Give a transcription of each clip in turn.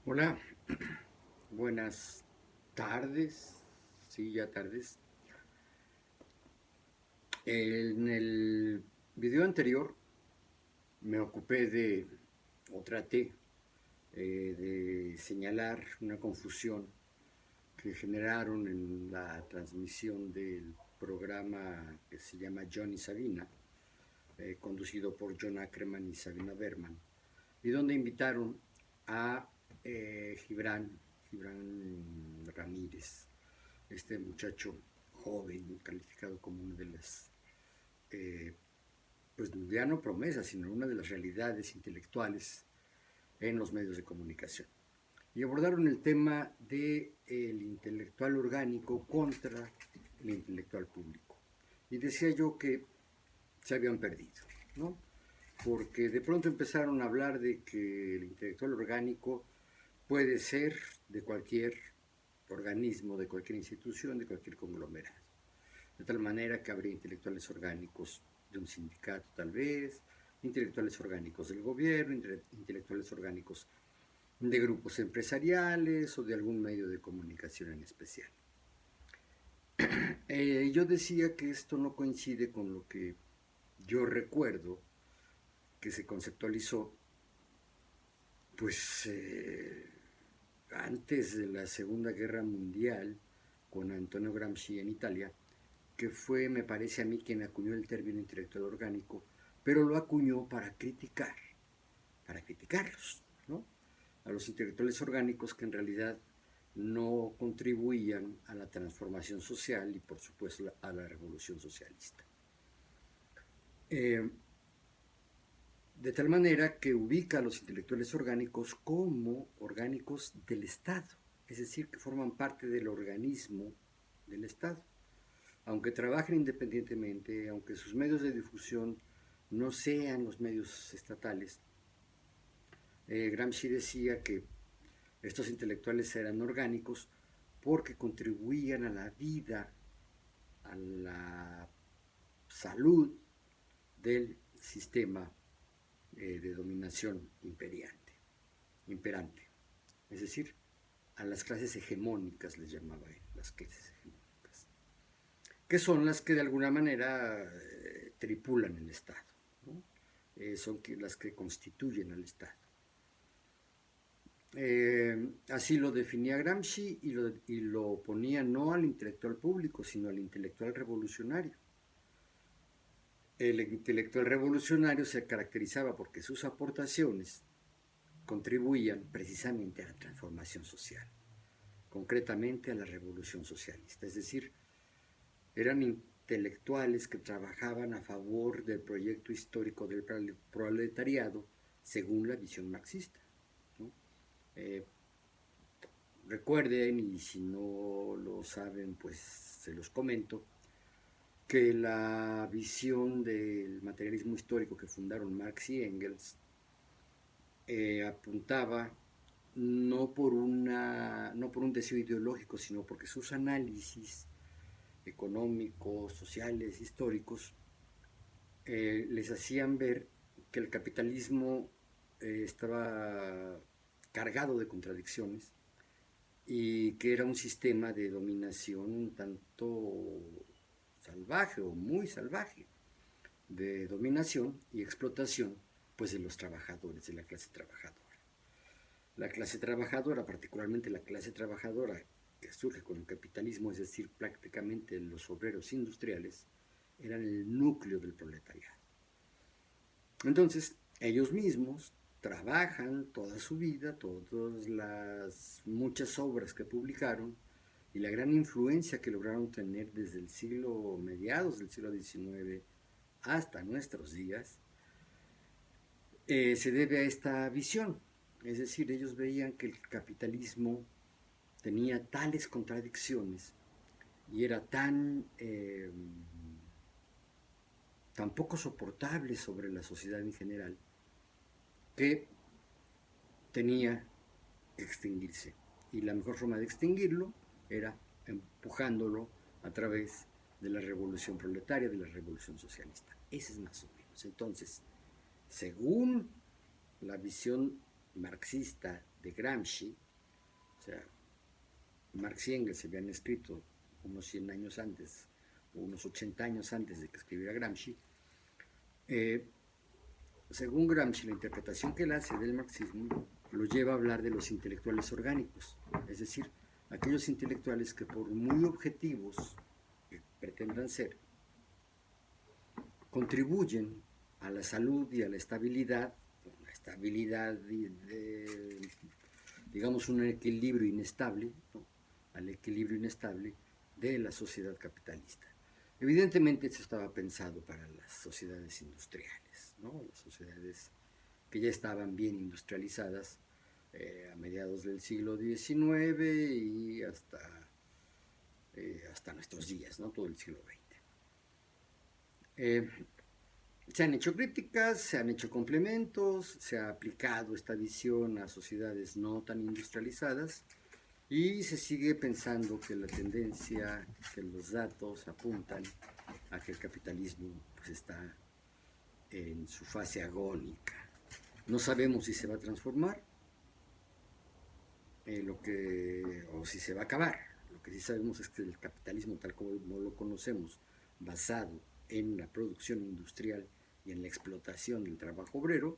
Hola, buenas tardes, sí, ya tardes. En el video anterior me ocupé o traté de señalar una confusión que generaron en la transmisión del programa que se llama John y Sabina, conducido por John Ackerman y Sabina Berman, y donde invitaron a Gibran Ramírez, este muchacho joven, calificado como una de las, eh, pues ya no promesas, sino una de las realidades intelectuales en los medios de comunicación. Y abordaron el tema del intelectual orgánico contra el intelectual público. Y decía yo que se habían perdido, ¿no? Porque de pronto empezaron a hablar de que el intelectual orgánico puede ser de cualquier organismo, de cualquier institución, de cualquier conglomerado. De tal manera que habría intelectuales orgánicos de un sindicato tal vez, intelectuales orgánicos del gobierno, intelectuales orgánicos de grupos empresariales o de algún medio de comunicación en especial. Yo decía que esto no coincide con lo que yo recuerdo que se conceptualizó pues antes de la Segunda Guerra Mundial con Antonio Gramsci en Italia, que fue, me parece a mí, quien acuñó el término intelectual orgánico, pero lo acuñó para criticarlos, ¿no? A los intelectuales orgánicos que en realidad no contribuían a la transformación social y por supuesto a la revolución socialista. De tal manera que ubica a los intelectuales orgánicos como orgánicos del Estado, es decir, que forman parte del organismo del Estado. Aunque trabajen independientemente, aunque sus medios de difusión no sean los medios estatales, Gramsci decía que estos intelectuales eran orgánicos porque contribuían a la vida, a la salud del sistema de dominación imperante. Es decir, a las clases hegemónicas les llamaba él, las clases hegemónicas, que son las que de alguna manera tripulan el Estado, ¿no? Son las que constituyen al Estado. Así lo definía Gramsci y lo oponía no al intelectual público, sino al intelectual revolucionario. El intelectual revolucionario se caracterizaba porque sus aportaciones contribuían precisamente a la transformación social, concretamente a la revolución socialista, es decir, eran intelectuales que trabajaban a favor del proyecto histórico del proletariado según la visión marxista, ¿no? Recuerden, y si no lo saben, pues se los comento, que la visión del materialismo histórico que fundaron Marx y Engels apuntaba no por un deseo ideológico, sino porque sus análisis económicos, sociales, históricos, les hacían ver que el capitalismo estaba cargado de contradicciones y que era un sistema de dominación un tanto salvaje o muy salvaje, de dominación y explotación pues de los trabajadores, de la clase trabajadora. La clase trabajadora, particularmente la clase trabajadora que surge con el capitalismo, es decir, prácticamente los obreros industriales, eran el núcleo del proletariado. Entonces, ellos mismos trabajan toda su vida, todas las muchas obras que publicaron y la gran influencia que lograron tener desde el siglo, mediados del siglo XIX hasta nuestros días, se debe a esta visión. Es decir, ellos veían que el capitalismo tenía tales contradicciones y era tan poco soportable sobre la sociedad en general que tenía que extinguirse. Y la mejor forma de extinguirlo era empujándolo a través de la revolución proletaria, de la revolución socialista. Ese es más o menos. Entonces, según la visión marxista de Gramsci, o sea, Marx y Engels se habían escrito unos 100 años antes, o unos 80 años antes de que escribiera Gramsci. Según Gramsci, la interpretación que él hace del marxismo lo lleva a hablar de los intelectuales orgánicos, es decir, aquellos intelectuales que por muy objetivos que pretendan ser, contribuyen a la salud y a la estabilidad digamos, un equilibrio inestable, ¿no? Al equilibrio inestable de la sociedad capitalista. Evidentemente esto estaba pensado para las sociedades industriales, ¿no? Las sociedades que ya estaban bien industrializadas a mediados del siglo XIX y hasta nuestros días, ¿no? Todo el siglo XX. Se han hecho críticas, se han hecho complementos, se ha aplicado esta visión a sociedades no tan industrializadas y se sigue pensando que la tendencia, que los datos apuntan a que el capitalismo pues, está en su fase agónica. No sabemos si se va a transformar o si se va a acabar. Lo que sí sabemos es que el capitalismo tal como lo conocemos, basado en la producción industrial y en la explotación del trabajo obrero,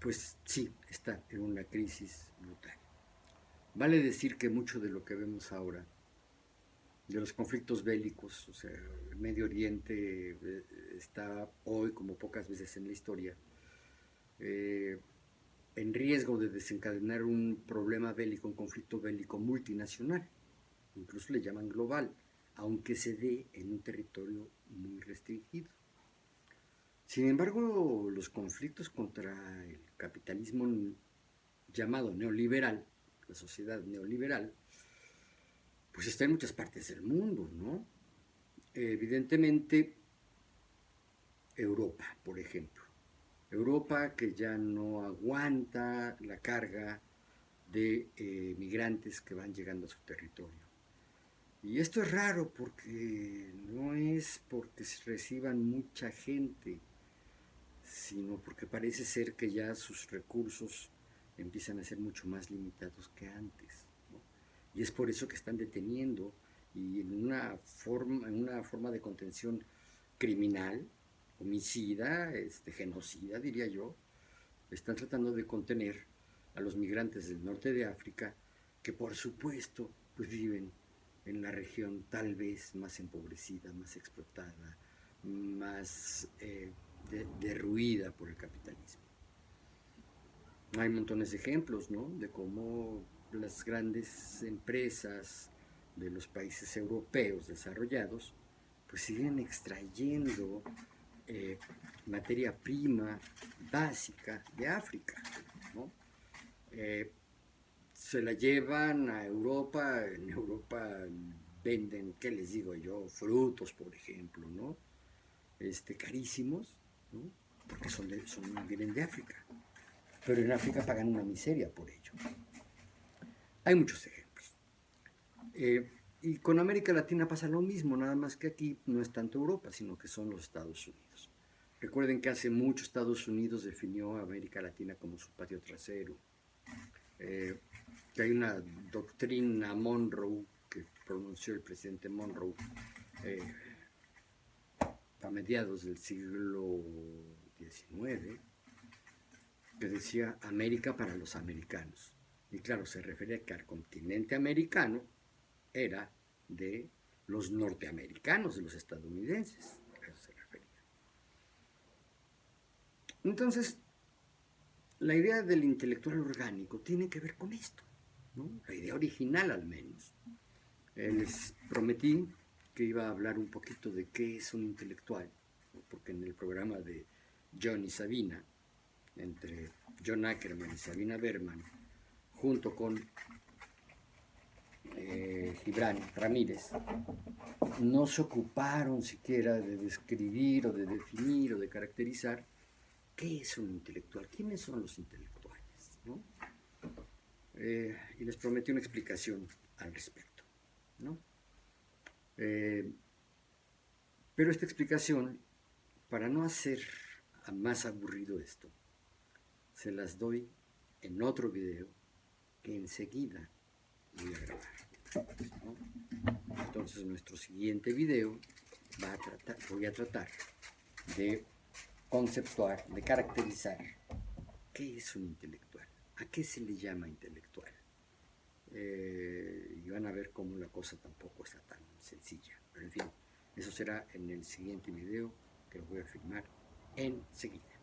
pues sí, está en una crisis brutal. Vale decir que mucho de lo que vemos ahora, de los conflictos bélicos, o sea, el Medio Oriente está hoy, como pocas veces en la historia, en riesgo de desencadenar un problema bélico, un conflicto bélico multinacional, incluso le llaman global, aunque se dé en un territorio muy restringido. Sin embargo, los conflictos contra el capitalismo llamado neoliberal, la sociedad neoliberal, pues está en muchas partes del mundo, ¿no? Evidentemente, Europa, por ejemplo. Europa que ya no aguanta la carga de migrantes que van llegando a su territorio. Y esto es raro porque no es porque se reciban mucha gente, sino porque parece ser que ya sus recursos empiezan a ser mucho más limitados que antes, ¿no? Y es por eso que están deteniendo y en una forma de contención criminal, homicida, genocida, diría yo, están tratando de contener a los migrantes del norte de África, que por supuesto pues viven en la región tal vez más empobrecida, más explotada, más derruida por el capitalismo. Hay montones de ejemplos, ¿no? De cómo las grandes empresas de los países europeos desarrollados pues siguen extrayendo materia prima básica de África, ¿no? Se la llevan a Europa, en Europa venden, ¿qué les digo yo? Frutos, por ejemplo, ¿no? Carísimos, ¿no? Porque vienen de África, pero en África pagan una miseria por ello. Hay muchos ejemplos. Y con América Latina pasa lo mismo, nada más que aquí no es tanto Europa, sino que son los Estados Unidos. Recuerden que hace mucho Estados Unidos definió a América Latina como su patio trasero. Que hay una doctrina Monroe que pronunció el presidente Monroe a mediados del siglo XIX, que decía América para los americanos. Y claro, se refería a que al continente americano era de los norteamericanos, de los estadounidenses. A eso se refería. Entonces, la idea del intelectual orgánico tiene que ver con esto, ¿no? La idea original al menos. Les prometí que iba a hablar un poquito de qué es un intelectual, ¿no? Porque en el programa de John y Sabina, entre John Ackerman y Sabina Berman, junto con Gibran Ramírez, no se ocuparon siquiera de describir o de definir o de caracterizar qué es un intelectual, quiénes son los intelectuales, ¿no? Y les prometí una explicación al respecto, ¿no? Pero esta explicación, para no hacer más aburrido esto. Se las doy en otro video que enseguida voy a grabar, ¿no? Entonces nuestro siguiente video voy a tratar de conceptuar, de caracterizar qué es un intelectual, a qué se le llama intelectual. Y van a ver cómo la cosa tampoco está tan sencilla. Pero en fin, eso será en el siguiente video que lo voy a filmar enseguida.